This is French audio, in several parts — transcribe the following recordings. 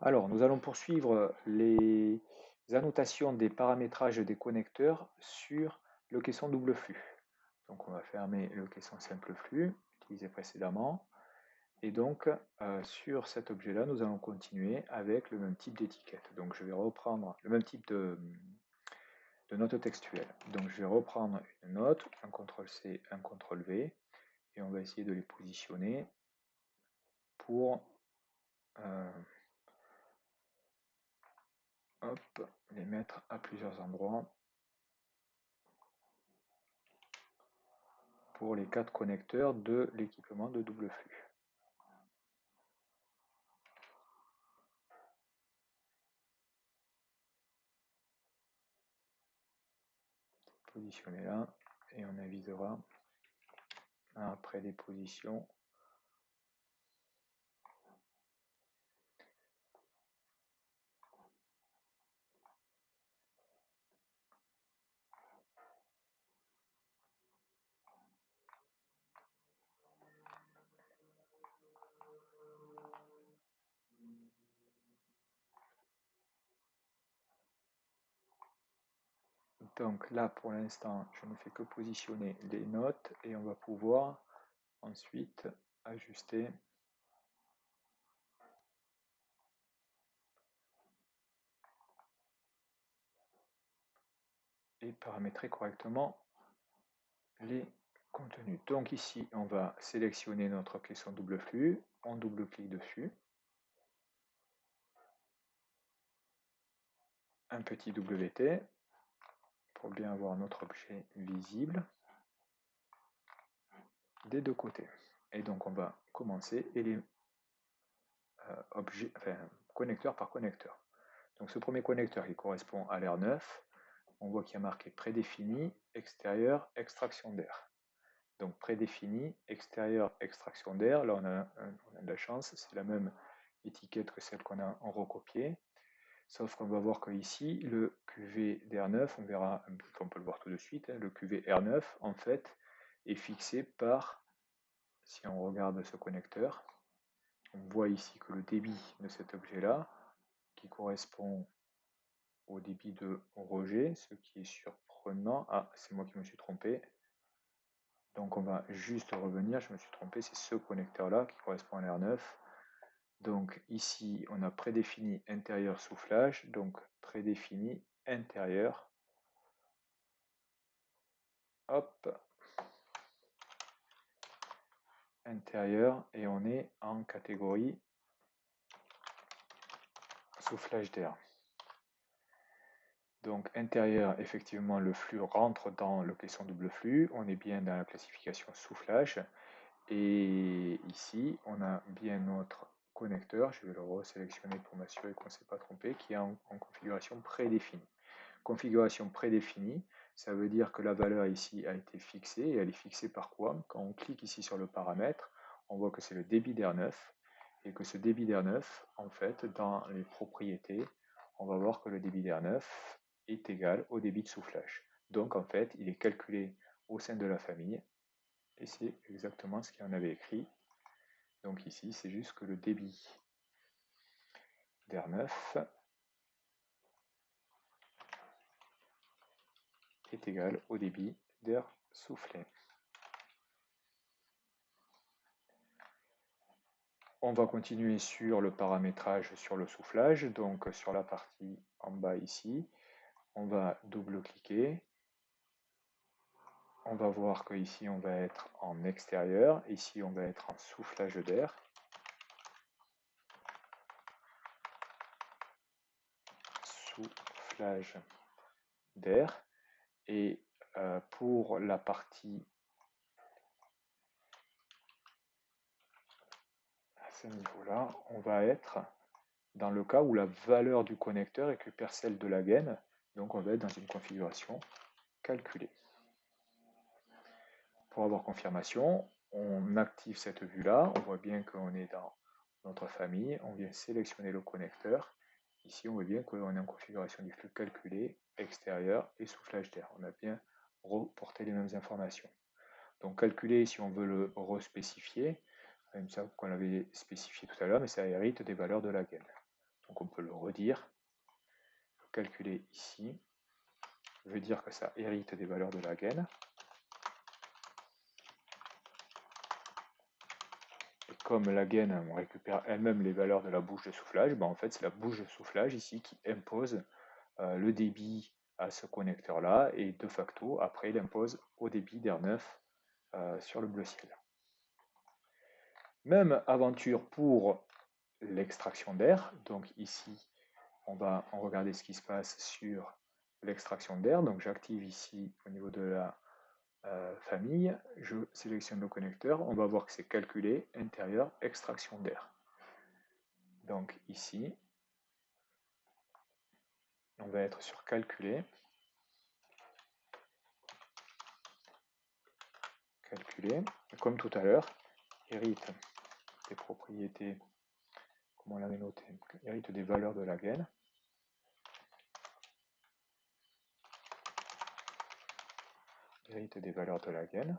Alors, nous allons poursuivre les annotations des paramétrages des connecteurs sur le caisson double flux. Donc, on va fermer le caisson simple flux utilisé précédemment. Et donc, sur cet objet-là, nous allons continuer avec le même type d'étiquette. Donc, je vais reprendre le même type de note textuelle. Donc, je vais reprendre une note, un CTRL-C, un CTRL-V, et on va essayer de les positionner pour les mettre à plusieurs endroits pour les 4 connecteurs de l'équipement de double flux. Positionner là et on avisera après les positions. Donc là pour l'instant je ne fais que positionner les notes et on va pouvoir ensuite ajuster et paramétrer correctement les contenus. Donc ici on va sélectionner notre caisson double flux, on double-clique dessus, un petit WT pour bien avoir notre objet visible des deux côtés. Et donc on va commencer et les connecteur par connecteur. Donc ce premier connecteur qui correspond à l'R9, on voit qu'il y a marqué prédéfini, extérieur, extraction d'air. Donc prédéfini, extérieur, extraction d'air, là on a de la chance, c'est la même étiquette que celle qu'on a en recopié, sauf qu'on va voir que ici, le QV d'R9, on verra, on peut le voir tout de suite, le QV R9 en fait est fixé par, si on regarde ce connecteur, on voit ici que le débit de cet objet-là, qui correspond au débit de rejet, ce qui est surprenant. Ah, c'est moi qui me suis trompé. Donc on va juste revenir, je me suis trompé, c'est ce connecteur-là qui correspond à l'R9. Donc ici, on a prédéfini intérieur soufflage, donc prédéfini intérieur. Hop, intérieur, et on est en catégorie soufflage d'air. Donc intérieur, effectivement, le flux rentre dans le caisson double flux. On est bien dans la classification soufflage. Et ici, on a bien notre connecteur. Je vais le resélectionner pour m'assurer qu'on ne s'est pas trompé, qui est en configuration prédéfinie. Configuration prédéfinie, ça veut dire que la valeur ici a été fixée. Et elle est fixée par quoi? Quand on clique ici sur le paramètre, on voit que c'est le débit d'R9. Et que ce débit d'R9, en fait, dans les propriétés, on va voir que le débit d'R9 est égal au débit de soufflage. Donc en fait, il est calculé au sein de la famille, et c'est exactement ce qu'il y en avait écrit. Donc ici, c'est juste que le débit d'R9 est égal au débit d'air soufflé. On va continuer sur le paramétrage sur le soufflage, donc sur la partie en bas ici, on va double-cliquer. On va voir que ici on va être en extérieur, ici on va être en soufflage d'air. Soufflage d'air. Et pour la partie à ce niveau-là, on va être dans le cas où la valeur du connecteur récupère celle de la gaine, donc on va être dans une configuration calculée. Pour avoir confirmation, on active cette vue-là, on voit bien qu'on est dans notre famille, on vient sélectionner le connecteur. Ici, on voit bien qu'on est en configuration du flux calculé, extérieur et soufflage d'air. On a bien reporté les mêmes informations. Donc calculer, si on veut le respécifier, même ça qu'on avait spécifié tout à l'heure, mais ça hérite des valeurs de la gaine. Donc on peut le redire, calculer ici, veut dire que ça hérite des valeurs de la gaine. Et comme la gaine, on récupère elle-même les valeurs de la bouche de soufflage, ben en fait c'est la bouche de soufflage ici qui impose le débit à ce connecteur-là, et de facto, après, il impose au débit d'R9 sur le bleu ciel. Même aventure pour l'extraction d'air. Donc ici, on va regarder ce qui se passe sur l'extraction d'air. Donc j'active ici au niveau de la famille, je sélectionne le connecteur, on va voir que c'est calculé, intérieur, extraction d'air. Donc ici, on va être sur calculer, et comme tout à l'heure, hérite des propriétés, comme on l'avait noté, hérite des valeurs de la gaine. Hérite des valeurs de la gaine.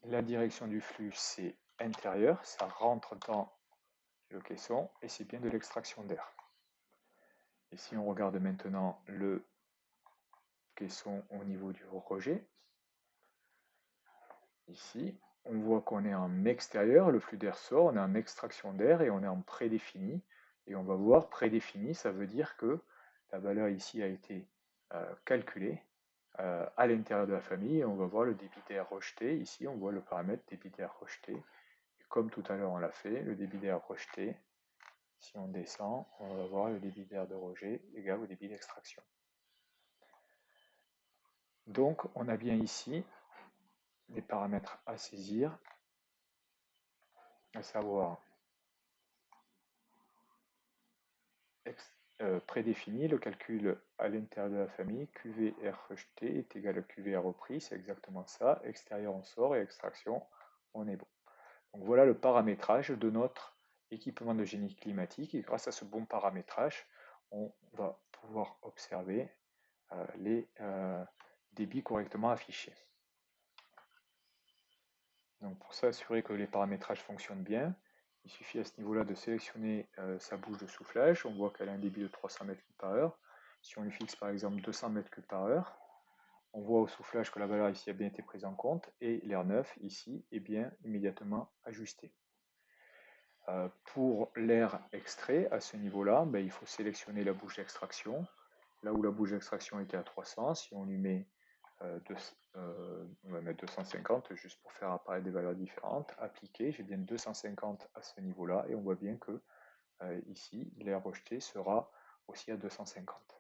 La direction du flux, c'est intérieur, ça rentre dans le caisson, et c'est bien de l'extraction d'air. Et si on regarde maintenant le caisson au niveau du rejet, ici, on voit qu'on est en extérieur, le flux d'air sort, on est en extraction d'air et on est en prédéfini. Et on va voir prédéfini, ça veut dire que la valeur ici a été calculée à l'intérieur de la famille, et on va voir le débit d'air rejeté. Ici, on voit le paramètre débit d'air rejeté. Et comme tout à l'heure on l'a fait, le débit d'air rejeté, si on descend, on va voir le débit d'air de rejet égal au débit d'extraction. Donc, on a bien ici des paramètres à saisir, à savoir prédéfini, le calcul à l'intérieur de la famille, QVR rejeté est égal à QVR repris, c'est exactement ça, extérieur on sort et extraction on est bon. Donc voilà le paramétrage de notre équipement de génie climatique, et grâce à ce bon paramétrage, on va pouvoir observer les débits correctement affichés. Donc pour s'assurer que les paramétrages fonctionnent bien, il suffit à ce niveau-là de sélectionner sa bouche de soufflage. On voit qu'elle a un débit de 300 m3 par heure. Si on lui fixe par exemple 200 m3 par heure, on voit au soufflage que la valeur ici a bien été prise en compte, et l'air neuf ici est bien immédiatement ajusté. Pour l'air extrait, à ce niveau-là, ben, il faut sélectionner la bouche d'extraction. Là où la bouche d'extraction était à 300, si on lui met on va mettre 250 juste pour faire apparaître des valeurs différentes, appliquer, j'ai bien 250 à ce niveau-là, et on voit bien que ici, l'air rejeté sera aussi à 250.